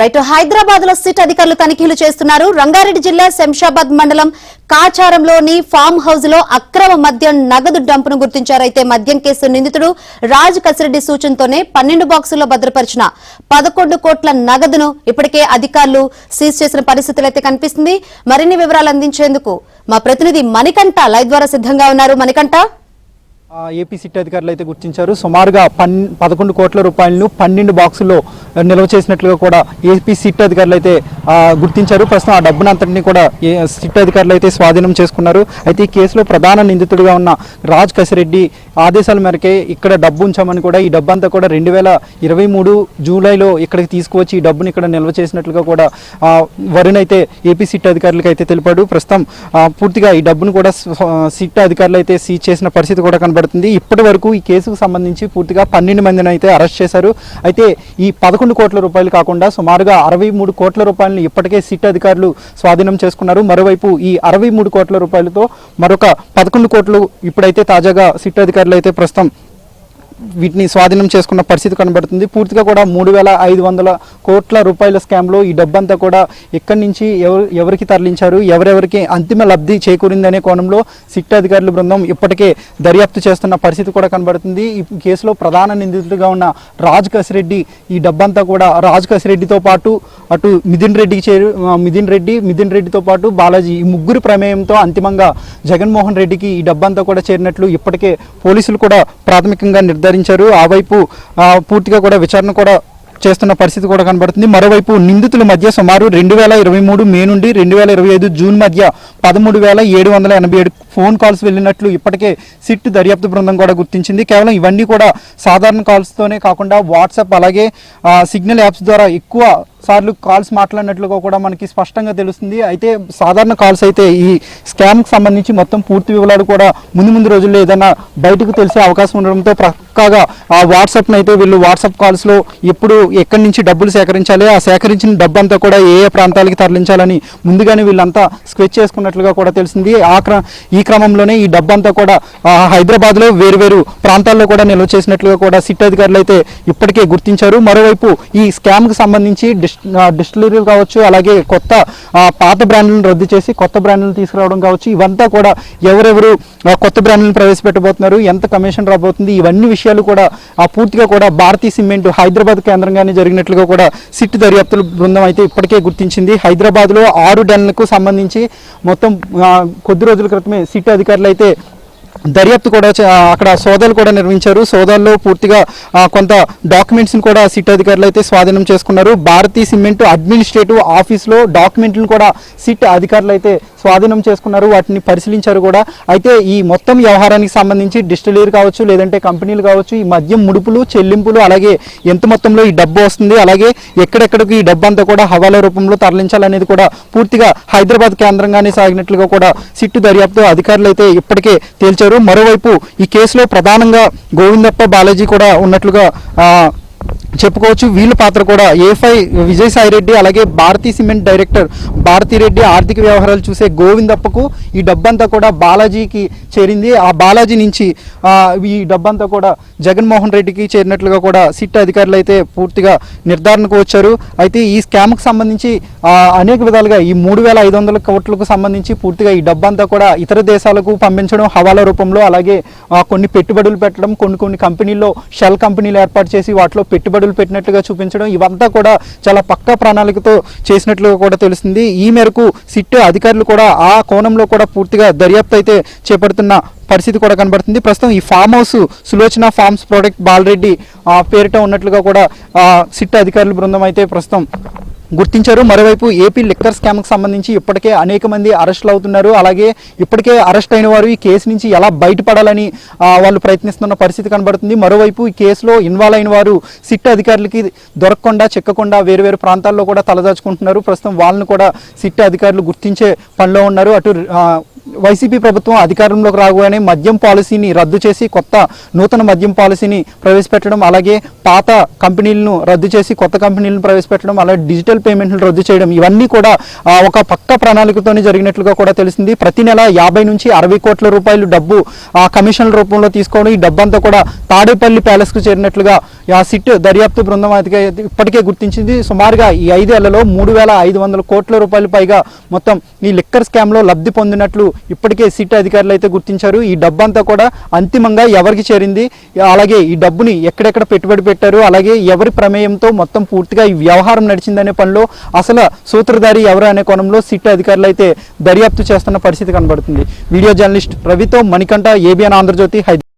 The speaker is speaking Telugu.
రైట్ హైదరాబాద్ లో సిట్ అధికారులు తనిఖీలు చేస్తున్నారు. రంగారెడ్డి జిల్లా శంషాబాద్ మండలం కాచారంలోని ఫామ్ హౌస్ లో అక్రమ మద్యం నగదు డంపును గుర్తించారు. అయితే మద్యం కేసు నిందితుడు రాజ్ కసిరెడ్డి సూచనతోనే 12 బాక్సుల్లో భద్రపరిచిన 11 కోట్ల నగదును ఇప్పటికే అధికారులు సీజ్ చేసిన పరిస్థితులు అయితే కనిపిస్తుంది. మరిన్ని వివరాలు అందించేందుకు మా ప్రతినిధి మణికంఠ లైవ్ ద్వారా సిద్ధంగా ఉన్నారు. మణికంఠ, ఏపీ సిట్ అధికారులు అయితే గుర్తించారు. సుమారుగా 11 కోట్ల రూపాయలను 12 బాక్సుల్లో నిల్వ చేసినట్లుగా కూడా ఏపీ సిట్ అధికారులు అయితే గుర్తించారు. ప్రస్తుతం ఆ డబ్బును అంతటినీ కూడా సిట్ అధికారులు అయితే స్వాధీనం చేసుకున్నారు. అయితే ఈ కేసులో ప్రధాన నిందితుడిగా ఉన్న రాజ్ కసిరెడ్డి ఆదేశాల మేరకే ఇక్కడ డబ్బు ఉంచామని కూడా, ఈ డబ్బు అంతా కూడా 2023 జూలైలో ఇక్కడికి తీసుకువచ్చి ఈ డబ్బుని ఇక్కడ నిల్వ చేసినట్లుగా కూడా వరుణ్ అయితే ఏపీ సిట్ అధికారులకు అయితే తెలిపాడు. ప్రస్తుతం పూర్తిగా ఈ డబ్బును కూడా సిట్ అధికారులు అయితే సీజ్ చేసిన పరిస్థితి కూడా కనబడుతుంది. ఇప్పటి వరకు ఈ కేసుకు సంబంధించి పూర్తిగా 12 మందిని అయితే అరెస్ట్ చేశారు. అయితే ఈ 11 కోట్ల రూపాయలు కాకుండా సుమారుగా 63 కోట్ల రూపాయలను ఇప్పటికే సిట్ అధికారులు స్వాధీనం చేసుకున్నారు. మరోవైపు ఈ 63 కోట్ల రూపాయలతో మరొక 11 కోట్లు ఇప్పుడైతే తాజాగా సిట్ అధికారులు అయితే ప్రస్తుతం వీటిని స్వాధీనం చేసుకున్న పరిస్థితి కనబడుతుంది. పూర్తిగా కూడా 3500 కోట్ల రూపాయల స్కామ్లో ఈ డబ్బంతా కూడా ఎక్కడి నుంచి ఎవరికి తరలించారు, ఎవరెవరికి అంతిమ లబ్ధి చేకూరిందనే కోణంలో సిట్ అధికారుల బృందం ఇప్పటికే దర్యాప్తు చేస్తున్న పరిస్థితి కూడా కనబడుతుంది. ఈ కేసులో ప్రధాన నిందితుడిగా ఉన్న రాజ్ కసిరెడ్డి ఈ డబ్బంతా కూడా రాజ్ కసిరెడ్డితో పాటు అటు మిథున్ రెడ్డితో పాటు బాలాజీ, ఈ ముగ్గురు ప్రమేయంతో అంతిమంగా జగన్మోహన్ రెడ్డికి ఈ డబ్బంతా కూడా చేరినట్లు ఇప్పటికే పోలీసులు కూడా ప్రాథమికంగా నిర్ధారించారు. ఆ వైపు పూర్తిగా కూడా విచారణ కూడా చేస్తున్న పరిస్థితి కూడా కనబడుతుంది. మరోవైపు నిందితుల మధ్య సుమారు 2023 మే నుండి 2025 జూన్ మధ్య 13,787 ఫోన్ కాల్స్ వెళ్ళినట్లు ఇప్పటికే సిట్ దర్యాప్తు బృందం కూడా గుర్తించింది. కేవలం ఇవన్నీ కూడా సాధారణ కాల్స్తోనే కాకుండా వాట్సాప్ అలాగే సిగ్నల్ యాప్స్ ద్వారా ఎక్కువ సార్లు కాల్స్ మాట్లాడినట్లుగా కూడా మనకి స్పష్టంగా తెలుస్తుంది. అయితే సాధారణ కాల్స్ అయితే ఈ స్కామ్కి సంబంధించి మొత్తం పూర్తి వివరాలు కూడా ముందు రోజుల్లో ఏదైనా బయటకు తెలిసే అవకాశం ఉండడంతో పక్కాగా ఆ వాట్సాప్ని అయితే వీళ్ళు వాట్సాప్ కాల్స్లో ఎప్పుడు ఎక్కడి నుంచి డబ్బులు సేకరించాలి, ఆ సేకరించిన డబ్బు అంతా కూడా ఏ ప్రాంతాలకి తరలించాలని ముందుగానే వీళ్ళంతా స్కెచ్ చేసుకున్నట్లుగా కూడా తెలిసింది. ఈ క్రమంలోనే ఈ డబ్బంతా కూడా హైదరాబాద్లో వేరు ప్రాంతాల్లో కూడా నిల్వ చేసినట్లుగా కూడా సిట్ అధికారులు అయితే ఇప్పటికే గుర్తించారు. మరోవైపు ఈ స్కామ్కి సంబంధించి డిస్టిలరీలు కావచ్చు, అలాగే కొత్త పాత బ్రాండ్లను రద్దు చేసి కొత్త బ్రాండ్లను తీసుకురావడం కావచ్చు, ఇవంతా కూడా ఎవరెవరు కొత్త బ్రాండ్లను ప్రవేశపెట్టబోతున్నారు, ఎంత కమిషన్ రాబోతుంది, ఇవన్నీ విషయాలు కూడా పూర్తిగా కూడా భారతీయ సిమెంట్ హైదరాబాద్ కేంద్రంగానే జరిగినట్లుగా కూడా సిట్ దర్యాప్తుల బృందం అయితే ఇప్పటికే గుర్తించింది. హైదరాబాద్లో 6 డన్లకు సంబంధించి మొత్తం కొద్ది రోజుల క్రితమే సిట్ అధికారులు అయితే దర్యాప్తు కూడా అక్కడ సోదాలు కూడా నిర్వహించారు. సోదాల్లో పూర్తిగా కొంత డాక్యుమెంట్స్ని కూడా సిట్ అధికారులు అయితే స్వాధీనం చేసుకున్నారు. భారతీయ సిమెంట్ అడ్మినిస్ట్రేటివ్ ఆఫీస్లో డాక్యుమెంట్లను కూడా సిట్ అధికారులు అయితే స్వాధీనం చేసుకున్నారు, వాటిని పరిశీలించారు కూడా. అయితే ఈ మొత్తం వ్యవహారానికి సంబంధించి డిస్టిలరీ కావచ్చు, లేదంటే కంపెనీలు కావచ్చు, ఈ మద్యం ముడుపులు చెల్లింపులు, అలాగే ఎంత మొత్తంలో ఈ డబ్బు వస్తుంది, అలాగే ఎక్కడెక్కడికి ఈ డబ్బు అంతా కూడా హవాలా రూపంలో తరలించాలనేది కూడా పూర్తిగా హైదరాబాద్ కేంద్రంగానే సాగినట్లుగా కూడా సిట్ దర్యాప్తు అధికారులు అయితే ఇప్పటికే తేల్చారు. మరోవైపు ఈ కేసులో ప్రధానంగా గోవిందప్ప, బాలాజీ కూడా ఉన్నట్లుగా చెప్పుకోవచ్చు. వీళ్ళ పాత్ర కూడా ఏఫ్ఐ విజయసాయి రెడ్డి, అలాగే భారతీయ సిమెంట్ డైరెక్టర్ భారతీరెడ్డి, ఆర్థిక వ్యవహారాలు చూసే గోవిందప్పకు ఈ డబ్బంతా కూడా బాలాజీకి చేరింది. ఆ బాలాజీ నుంచి ఈ డబ్బంతా కూడా జగన్మోహన్ రెడ్డికి చేరినట్లుగా కూడా సిట్ అధికారులు అయితే పూర్తిగా నిర్ధారణకు వచ్చారు. అయితే ఈ స్కామ్కి సంబంధించి అనేక విధాలుగా ఈ 3,500 కోట్లకు సంబంధించి పూర్తిగా ఈ డబ్బంతా కూడా ఇతర దేశాలకు పంపించడం హవాలా రూపంలో, అలాగే కొన్ని పెట్టుబడులు పెట్టడం, కొన్ని కంపెనీల్లో షెల్ కంపెనీలు ఏర్పాటు చేసి వాటిలో పెట్టుబడులు పెట్టినట్లుగా చూపించడం, ఇవంతా కూడా చాలా పక్కా ప్రణాళికతో చేసినట్లుగా కూడా తెలుస్తుంది. ఈ మేరకు సిట్ అధికారులు కూడా ఆ కోణంలో కూడా పూర్తిగా దర్యాప్తు అయితే చేపడుతున్న పరిస్థితి కూడా కనబడుతుంది. ప్రస్తుతం ఈ farm house Sulochana farms product Balareddy పేరిట ఉన్నట్లుగా కూడా సిట్ అధికారుల బృందం అయితే ప్రస్తుతం గుర్తించారు. మరోవైపు ఏపీ లిక్కర్ స్కామ్కి సంబంధించి ఇప్పటికే అనేక మంది అరెస్టులు అవుతున్నారు. అలాగే ఇప్పటికే అరెస్ట్ అయిన వారు ఈ కేసు నుంచి ఎలా బయటపడాలని వాళ్ళు ప్రయత్నిస్తున్న పరిస్థితి కనబడుతుంది. మరోవైపు ఈ కేసులో ఇన్వాల్వ్ అయిన వారు సిట్ అధికారులకి దొరకకుండా చిక్కకుండా వేరు ప్రాంతాల్లో కూడా తలదాచుకుంటున్నారు. ప్రస్తుతం వాళ్ళని కూడా సిట్ అధికారులు గుర్తించే పనిలో ఉన్నారు. అటు వైసీపీ ప్రభుత్వం అధికారంలోకి రాగానే మద్యం పాలసీని రద్దు చేసి నూతన మద్యం పాలసీని ప్రవేశపెట్టడం, అలాగే పాత కంపెనీలను రద్దు చేసి కొత్త కంపెనీలను ప్రవేశపెట్టడం, అలాగే డిజిటల్ పేమెంట్లు రద్దు చేయడం, ఇవన్నీ కూడా ఒక పక్క ప్రణాళికతోనే జరిగినట్లుగా కూడా తెలిసింది. ప్రతి నెల 50 నుంచి 60 కోట్ల రూపాయలు డబ్బు కమిషన్ల రూపంలో తీసుకోవడం, ఈ డబ్బంతా కూడా తాడేపల్లి ప్యాలెస్కు చేరినట్లుగా సిట్ దర్యాప్తు బృందం ఇప్పటికే గుర్తించింది. సుమారుగా ఈ 5 ఏళ్లలో 3,500 కోట్ల రూపాయలు పైగా మొత్తం ఈ లిక్కర్ స్కామ్లో లబ్ధి పొందినట్లు ఇప్పటికే సిట్ అధికారులు అయితే గుర్తించారు. ఈ డబ్బంతా కూడా అంతిమంగా ఎవరికి చేరింది, అలాగే ఈ డబ్బుని ఎక్కడెక్కడ పెట్టుబడి పెట్టారు, అలాగే ఎవరి ప్రమేయంతో మొత్తం పూర్తిగా ఈ వ్యవహారం నడిచిందనే పనిలో అసలు సూత్రధారి ఎవరు అనే కోణంలో సిట్ అధికారులు అయితే దర్యాప్తు చేస్తున్న పరిస్థితి కనబడుతుంది. వీడియో జర్నలిస్ట్ రవితో మణికంఠ, ఏబిఎన్ ఆంధ్రజ్యోతి, హైదరాబాద్.